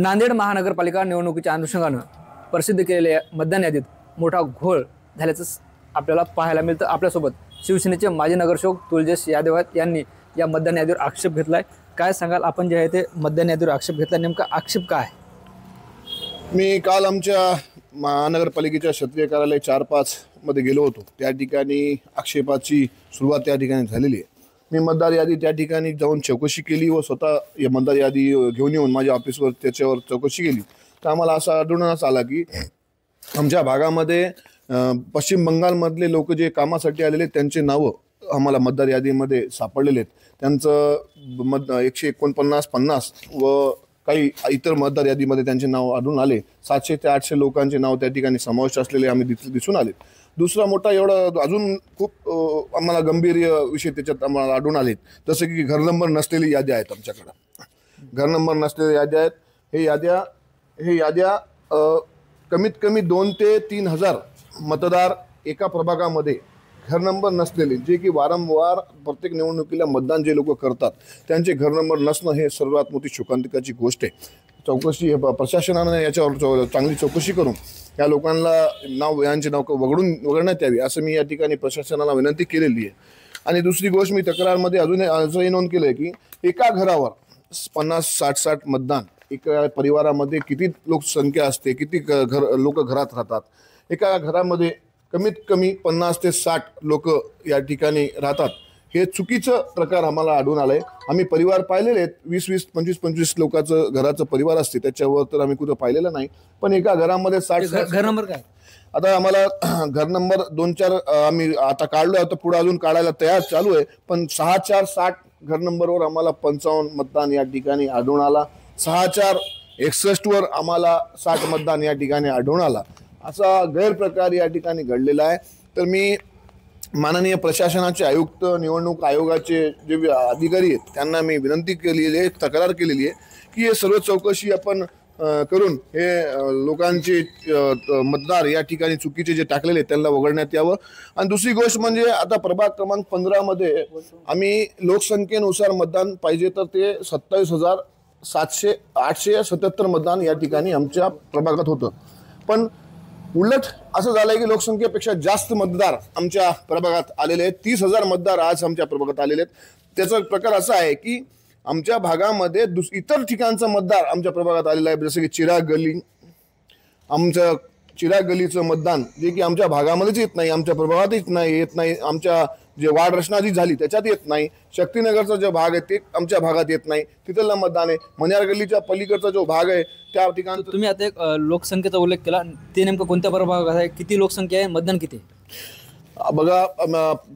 नांदेड महानगरपालिका निवडणुकीच्या अनुषंगानं प्रसिद्ध केलेल्या मतदान यादीत मोठा घोळ झाल्याचं आपल्याला पाहायला मिळतं। आपल्यासोबत शिवसेनेचे माजी नगरसेवक तुळजेश यादव यांनी या मतदान यादीवर आक्षेप घेतलाय। काय सांगाल आपण जे आहे ते मतदान यादीवर आक्षेप घेतला, नेमका आक्षेप काय? मी काल आमच्या महानगरपालिकेच्या क्षेत्रीय कार्यालय 4-5 मध्ये गेलो होतो। त्या ठिकाणी आक्षेपाची सुरुवात त्या ठिकाणी झालेली आहे। मी मतदार यादी त्या ठिकाणी जाऊन चौकशी केली व स्वतः या मतदार यादी घेऊन येऊन माझ्या ऑफिसवर त्याच्यावर चौकशी केली, तर आम्हाला असं आढळून आला की आमच्या भागामध्ये पश्चिम बंगालमधले लोक जे कामासाठी आलेले त्यांचे नावं आम्हाला मतदार यादीमध्ये सापडलेले आहेत। त्यांचं 149-50 व काही इतर मतदार यादीमध्ये त्यांचे नाव आढळून आले। 700 ते 800 लोकांचे नाव त्या ठिकाणी समाविष्ट असलेले आम्ही दिसून आले। दुसरा मोठा एवढा अजून खूप आम्हाला गंभीर विषय त्याच्यात आम्हाला आढळून आले, जसं की घर नंबर नसलेली याद्या आहेत। आमच्याकडे घर नंबर नसलेल्या याद्या आहेत। हे याद्या कमीत कमी 2 ते 3 हजार मतदार एका प्रभागामध्ये घर नंबर नसलेले, जे की वारंवार प्रत्येक निवडणुकीला मतदान जे लोक करतात त्यांचे घर नंबर नसणं हे सर्वात मोठी शोकांतिकाची गोष्ट आहे। चौकशी प्रशासनाने याच्यावर चांगली चौकशी करून या लोकांना यांचे नाव वगळण्यात यावी असं मी या ठिकाणी प्रशासनाला विनंती केलेली आहे। आणि दुसरी गोष्ट, मी तक्रारमध्ये असंही नोंद केलं आहे की एका घरावर 50-60 मतदान, एका परिवारामध्ये किती लोकसंख्या असते, किती लोक घरात राहतात, एका घरामध्ये कमीत कमी 50 ते 60 लोक या ठिकाणी राहतात, हे चुकीचं प्रकार आम्हाला आढळून आलंय। आम्ही परिवार पाहिलेले आहेत, 20-20, 25-25 लोकांचं घराचं परिवार असते, त्याच्यावर तर आम्ही कुठं पाहिलेलं नाही। पण एका घरामध्ये 60 घर नंबर काय? आता आम्हाला घर नंबर 2-4 आम्ही आता काढलो, आता पुढे अजून काढायला तयार चालू आहे। पण 6-4-60 घर नंबरवर आम्हाला 55 मतदान या ठिकाणी आढळून आला। 6-4-61 वर आम्हाला 60 मतदान या ठिकाणी आढळून आला। असा गैरप्रकार या ठिकाणी घडलेला आहे। तर मी माननीय प्रशासनाचे आयुक्त, निवडणूक आयोगाचे जे अधिकारी आहेत त्यांना मी विनंती केलेली आहे, तक्रार केलेली आहे की हे सर्व चौकशी आपण करून हे लोकांचे मतदार या ठिकाणी चुकीचे जे टाकलेले त्यांना वगळण्यात यावं। आणि दुसरी गोष्ट म्हणजे आता प्रभाग क्रमांक 15 मध्ये आम्ही लोकसंख्येनुसार मतदान पाहिजे तर ते 27,877 मतदान या ठिकाणी आमच्या प्रभागात होतं। पण उलट असं झालंय की लोकसंख्येपेक्षा जास्त मतदार आमच्या प्रभागात आलेले आहेत। 30,000 मतदार आज आमच्या प्रभागात आलेले आहेत। त्याचा प्रकार असा आहे की आमच्या भागामध्ये इतर ठिकाणचा मतदार आमच्या प्रभागात आलेला आहे, जसं की चिराग गली, आमचं चिराग गलीचं मतदान जे की आमच्या भागामध्येच येत नाही, आमच्या प्रभागात येत नाही, आमच्या जे वार्ड रचना जी झाली त्याच्यात येत नाही। शक्तीनगरचा जो भाग आहे ते आमच्या भागात येत नाही, तिथलं मतदान आहे। मन्यार गल्लीच्या पलीकडचा जो भाग आहे त्या ठिकाणी तुम्ही आता एक लोकसंख्येचा उल्लेख केला, ते नेमकं कोणत्या प्रभागात आहे, किती लोकसंख्या आहे, मतदान किती आहे? बघा,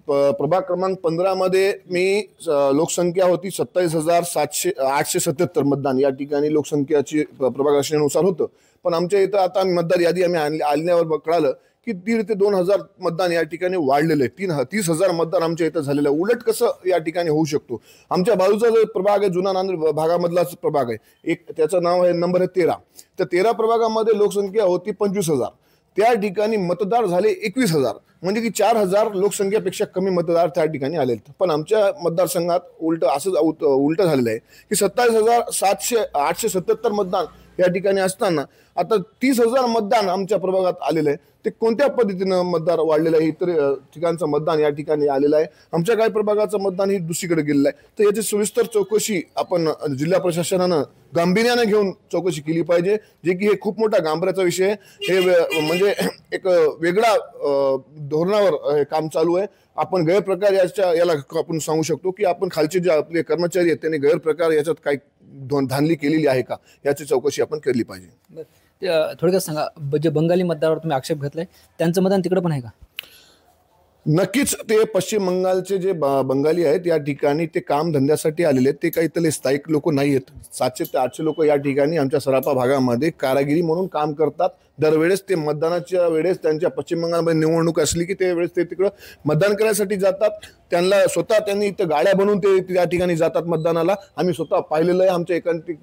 प्रभाग क्रमांक 15 मध्ये मी लोकसंख्या होती 27,877 मतदान या ठिकाणी लोकसंख्याची प्रभाग रचनेनुसार होतं। पण आमच्या इथं आता मतदार यादी आम्ही आणल्यावर कळालं की 1,500 ते 2,000 मतदान या ठिकाणी वाढलेलं आहे। 30,000 मतदान आमच्या इथं झालेलं आहे। उलट कसं या ठिकाणी होऊ शकतो? आमच्या बाजूचा जो प्रभाग आहे, जुना नांदेड भागामधलाच प्रभाग आहे, एक त्याचं नाव आहे नंबर 13, तर 13 प्रभागामध्ये लोकसंख्या होती 25,000, त्या ठिकाणी मतदार झाले 21,000, म्हणजे की 4,000 लोकसंख्येपेक्षा कमी मतदार त्या ठिकाणी आले। पण आमच्या मतदारसंघात उलट झालेलं आहे की 27,877 मतदान या ठिकाणी असताना आता 30,000 मतदान आमच्या प्रभागात आलेलं आहे। ते कोणत्या पद्धतीनं मतदार वाढलेलं आहे? इतर ठिकाणचं मतदान या ठिकाणी आलेलं आहे, आमच्या काही प्रभागाचं मतदान ही दुसरीकडे गेलेलं आहे। तर याची सविस्तर चौकशी आपण जिल्हा प्रशासनानं गांभीर्यानं घेऊन चौकशी केली पाहिजे, जे की हे खूप मोठा गांभीर्याचा विषय आहे। हे म्हणजे एक वेगळा धोरणावर हे काम चालू आहे। आपण गैरप्रकार याला आपण सांगू शकतो की आपण खालचे जे आपले कर्मचारी आहेत त्यांनी गैरप्रकार याच्यात काही धांदली केलेली आहे का, याची चौकशी आपण केली पाहिजे। थोडक्यात सांगा, जे बंगाली मतदारावर तुम्ही आक्षेप घेतलाय त्यांचं मतदान तिकडे पण आहे का? नक्कीच, ते पश्चिम बंगालचे जे बंगाली आहेत या ठिकाणी ते काम धंद्यासाठी आलेले आहेत, ते काही इथले स्थायिक लोक नाही आहेत। 700 ते 800 लोक या ठिकाणी आमच्या सराफा भागामध्ये कारागिरी म्हणून काम करतात। दरवेळेस ते मतदानाच्या वेळेस त्यांच्या पश्चिम बंगालमध्ये निवडणूक असली की त्यावेळेस ते तिकडं मतदान करण्यासाठी जातात। त्यांनी इथं गाड्या बनवून ते त्या ठिकाणी जातात मतदानाला। आम्ही स्वतः पाहिलेलं आहे, आमच्या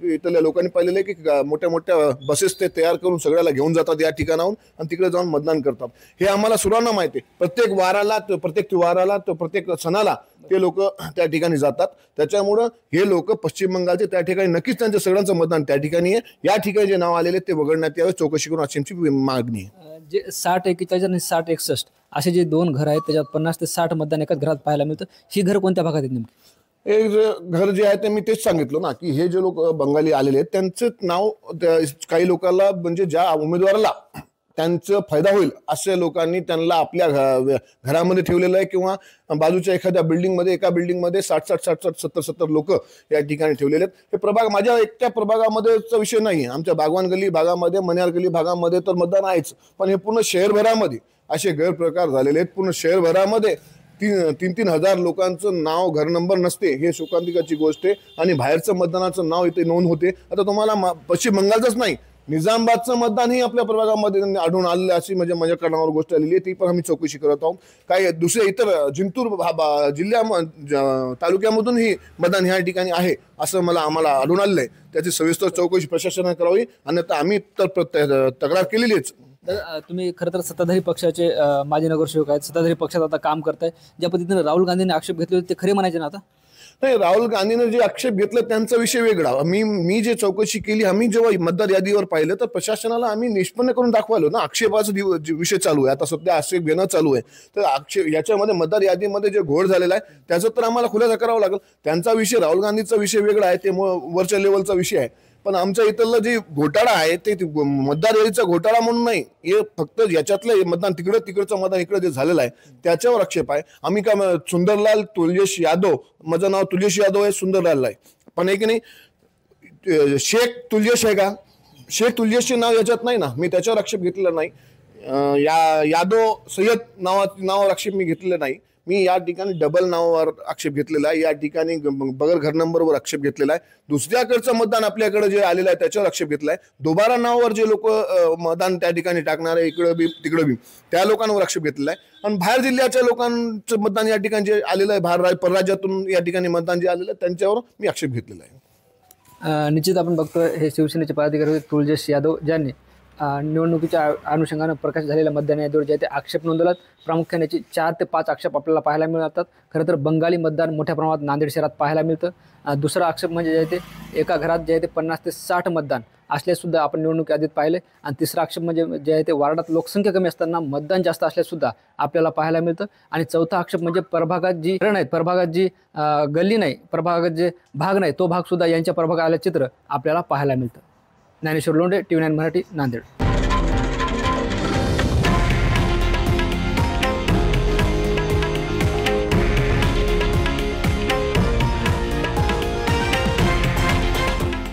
इथल्या लोकांनी पाहिलेलं आहे की मोठ्या मोठ्या बसेस ते तयार करून सगळ्याला घेऊन जातात या ठिकाणाहून आणि तिकडे जाऊन मतदान करतात। हे आम्हाला सर्वांना माहिती आहे। प्रत्येक वाराला, प्रत्येक त्योहाराला, प्रत्येक सणाला ते लोक त्या ठिकाणी जातात. त्याच्यामुळं हे लोक पश्चिम बंगालचे त्या ठिकाणी नक्कीच त्यांचं सगळ्यांचं मतदान त्या ठिकाणी आहे. या ठिकाणी जे नाव आलेले ते वगळण्यात यावे, चौकशी करून आक्षेपची मागणी आहे. जे 60-41 आणि 60-61 असे जे 2 घर आहेत त्याच्यात 50 ते 60 मतदान एकाच घरात पाहायला मिळतं. ही घर कोणत्या भागात आहेत नेमकी? हे जे घर जे आहे ते मी तेच सांगितलं ना, की हे जे लोक बंगाली आलेले आहेत त्यांचं नाव काही लोकांना म्हणजे ज्या उमेदवाराला त्यांचा फायदा होईल अशा लोकांनी त्यांना आपल्या घरामध्ये ठेवलेलं आहे किंवा बाजूच्या एखाद्या बिल्डिंगमध्ये, एका बिल्डिंगमध्ये 60-70 लोक या ठिकाणी ठेवलेले आहेत. हे प्रभाग माझ्या एकट्या प्रभागामध्येचा विषय नाही. आमच्या बागवान गल्ली भागामध्ये, मन्यार गल्ली भागामध्ये तर मतदान आहेच, पण हे पूर्ण शहरभरामध्ये असे गैरप्रकार झालेले आहेत. पूर्ण शहरभरामध्ये 3-3 हजार लोकांचं नाव घर नंबर नसते, हे शोकांतिकाची गोष्ट आहे. आणि बाहेरचं मतदानाचं नाव इथे नोंद होते. आता तुम्हाला पश्चिम बंगालचंच नाही, निजामाबादचं मतदानही आपल्या प्रभागामध्ये आढळून आलेलं अशी म्हणजे माझ्या कानावर गोष्ट आलेली आहे. ती पण आम्ही चौकशी करत आहोत. काही दुसऱ्या इतर जिंतूर तालुक्यामधून ही मतदान ह्या ठिकाणी आहे असं आम्हाला आढळून आलेलं आहे. त्याची सविस्तर चौकशी प्रशासनाने करावी, अन्यथा आम्ही तर तक्रार केलेलीच. तुम्ही खरं तर सत्ताधारी पक्षाचे माजी नगरसेवक आहेत, सत्ताधारी पक्षात आता काम करताय. ज्या पद्धतीने राहुल गांधींनी आक्षेप घेतले होते ते खरे म्हणायचे ना? आता नाही, राहुल गांधीने जे आक्षेप घेतला त्यांचा विषय वेगळा. मी जे चौकशी केली, आम्ही जेव्हा मतदार यादीवर पाहिलं तर प्रशासनाला आम्ही निष्पन्न करून दाखवलो ना. आक्षेपाचा विषय चालू आहे, आता सध्या आक्षेप घेणं चालू आहे. तर आक्षेप याच्यामध्ये मतदार यादीमध्ये जे घोळ झालेला आहे त्याचा तर आम्हाला खुलासा करावा लागेल. त्यांचा विषय, राहुल गांधीचा विषय वेगळा आहे, ते वरच्या लेवलचा विषय आहे. पण आमच्या इथलं जे घोटाळा आहे ते मतदार यादीचा घोटाळा म्हणून नाही, हे फक्त याच्यातलं मतदान तिकडचं मतदान इकडे जे झालेलं आहे त्याच्यावर आक्षेप आहे. आम्ही का सुंदरलाल तुलजेश यादव, माझं नाव तुलजेश यादव आहे, सुंदरलाल आहे, पण आहे की नाही शेख तुलजेश आहे का? शेख तुलजेशचे नाव याच्यात नाही ना, मी त्याच्यावर आक्षेप घेतलेला नाही. यादव सय्यद नावावर आक्षेप मी घेतलेला नाही. मी या ठिकाणी डबल नावावर आक्षेप घेतलेला आहे, या ठिकाणी बगर घर नंबरवर आक्षेप घेतलेला आहे. दुसऱ्याकडचं मतदान आपल्याकडे जे आलेलं आहे त्याच्यावर आक्षेप घेतलाय. दोबारा नावावर जे लोक मतदान त्या ठिकाणी टाकणार आहे, इकडं बी तिकडं बी, त्या लोकांवर आक्षेप घेतलेला आहे. आणि बाहेर जिल्ह्याच्या लोकांचं मतदान या ठिकाणी जे आलेलं आहे, बाहेर परराज्यातून या ठिकाणी मतदान जे आलेलं आहे त्यांच्यावर मी आक्षेप घेतलेला आहे. निश्चित आपण बघतोय हे शिवसेनेचे पदाधिकारी तुलजेश यादव ज्यांनी निवडणुकीच्या अनुषंगानं प्रकाश झालेल्या मतदान यादीवर जे ते आक्षेप नोंदवलात. प्रामुख्याने 4 ते 5 आक्षेप आपल्याला पाहायला मिळतात. खरं तर बंगाली मतदान मोठ्या प्रमाणात नांदेड शहरात पाहायला मिळतं. दुसरा आक्षेप म्हणजे जे ते एका घरात जे आहे ते 50 ते 60 मतदान असल्यासुद्धा आपण निवडणूक यादीत पाहिले. आणि तिसरा आक्षेप म्हणजे जे आहे ते वार्डात लोकसंख्या कमी असताना मतदान जास्त असल्यासुद्धा आपल्याला पाहायला मिळतं. आणि चौथा आक्षेप म्हणजे प्रभागात जी घरं नाहीत, प्रभागात जी गल्ली नाही, प्रभागात जे भाग नाही, तो भागसुद्धा यांच्या प्रभागात आलं चित्र आपल्याला पाहायला मिळतं. ज्ञानेश्वर लोंढे, TV9 मराठी, नांदेड.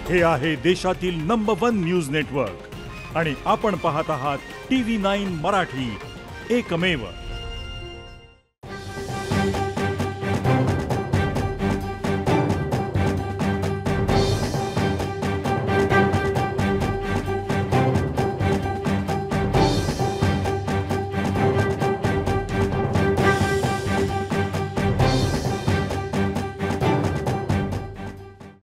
हे आहे देशातील नंबर 1 न्यूज नेटवर्क आणि आपण पाहत आहात TV9 मराठी, एकमेव.